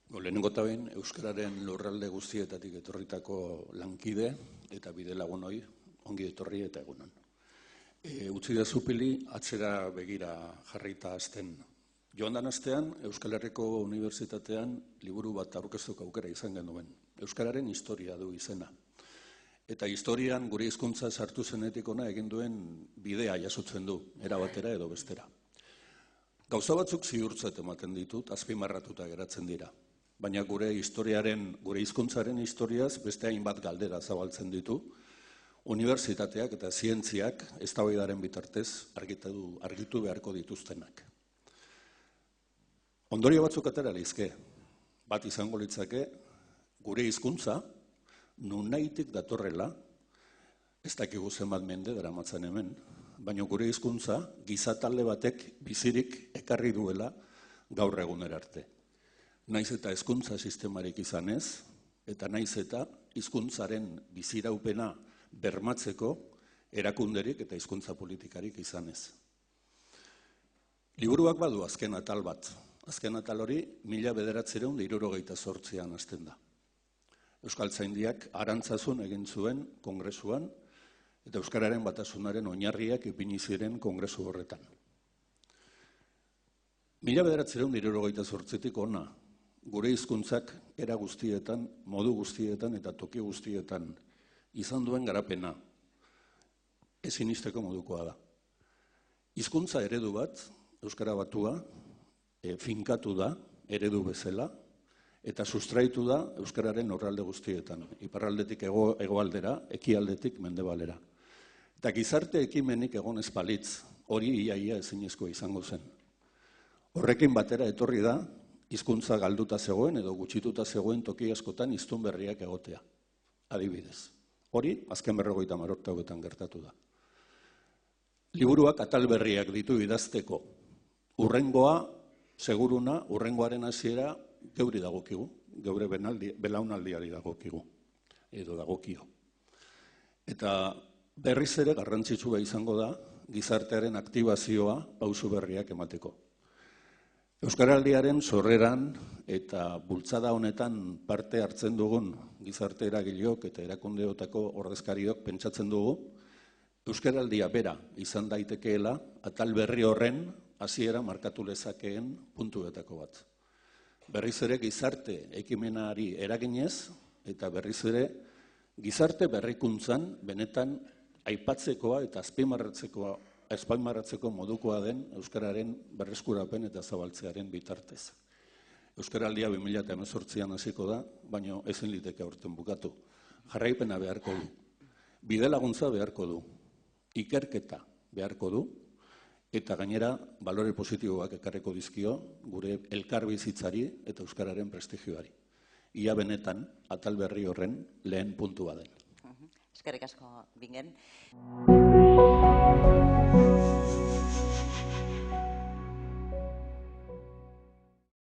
Lehenengo eta behin, Euskararen lurralde guztietatik etorritako lankide eta bide lagunoi ongi etorri eta egunon. Utzi da zupili, atzera begira jarrita azten. Joan dan astean, Euskal Herriko Unibertsitatean liburu bat aurkeztuko aukera izan genuen. Euskararen historia du izena. Eta historian gure hizkuntza sartu zenetik ona egin duen bidea jasotzen du, era batera edo bestera. Gauza batzuk ziurtzat ematen ditut, azpimarratuta geratzen dira. Baina gure hizkuntzaren historiaz beste hainbat galdera zabaltzen ditu, unibertsitateak eta zientziak eztabaidaren bitartez argitu beharko dituztenak. Ondorio batzuk atera lizke, bat izango litzake, gure hizkuntza nonaitik datorrela, ez dakigu zenbat mende daramatzan hemen, baina gure hizkuntza gizatalde batek bizirik ekarri duela gaur egunera arte. Naiz eta hezkuntza sistemarik izan ez, eta naiz eta hizkuntzaren biziraupena bermatzeko erakunderik eta hizkuntza politikarik izan ez. Liburuak badu azken atal bat. Azken atal hori 1978an hasten da. Euskaltzaindiak Arantzazun egin zuen kongresuan eta Euskararen Batasunaren oinarriak ipini ziren kongresu horretan. 1978tik hona, gure hizkuntzak era guztietan, modu guztietan eta toki guztietan izan duen garapena ezin isteko modukoa da. Hizkuntza eredu bat, Euskara batua, finkatu da eredu bezala eta sustraitu da Euskararen lurralde guztietan, iparraldetik hegoaldera, ekialdetik mendebalera. Eta gizarte ekimenik egon ez balitz, hori iaia ezinezkoa izango zen. Horrekin batera etorri da, hizkuntza galduta zegoen edo gutxituta zegoen toki askotan hiztun berriak egotea. Adibidez. Hori, azken 50 urteetan gertatu da. Liburuak atal berriak ditu idazteko. Hurrengoa, seguruna, hurrengoaren hasiera geuri dagokigu, geure belaunaldiari dagokigu, edo dagokio. Eta berriz ere garrantzitsua izango da, gizartearen aktibazioa pausu berriak emateko. Euskaraldiaren sorreran eta bultzada honetan parte hartzen dugun gizarte eragileok eta erakundeotako ordezkariok pentsatzen dugu, Euskaraldia bera izan daitekeela atal berri horren hasiera markatu lezakeen puntuetako bat. Berriz ere gizarte ekimenari eraginez eta berriz ere gizarte berrikuntzan benetan aipatzekoa eta azpimarratzeko modukoa den Euskararen berreskurapen eta zabaltzearen bitartez. Euskaraldia 2018an hasiko da, baina ezin liteke aurten bukatu. Jarraipena beharko du, bide laguntza beharko du, ikerketa beharko du, eta gainera balore positiboak ekarriko dizkio gure elkarbizitzari eta Euskararen prestigioari. Ia benetan atal berri horren lehen puntua den. Eskerrik asko, Bingen.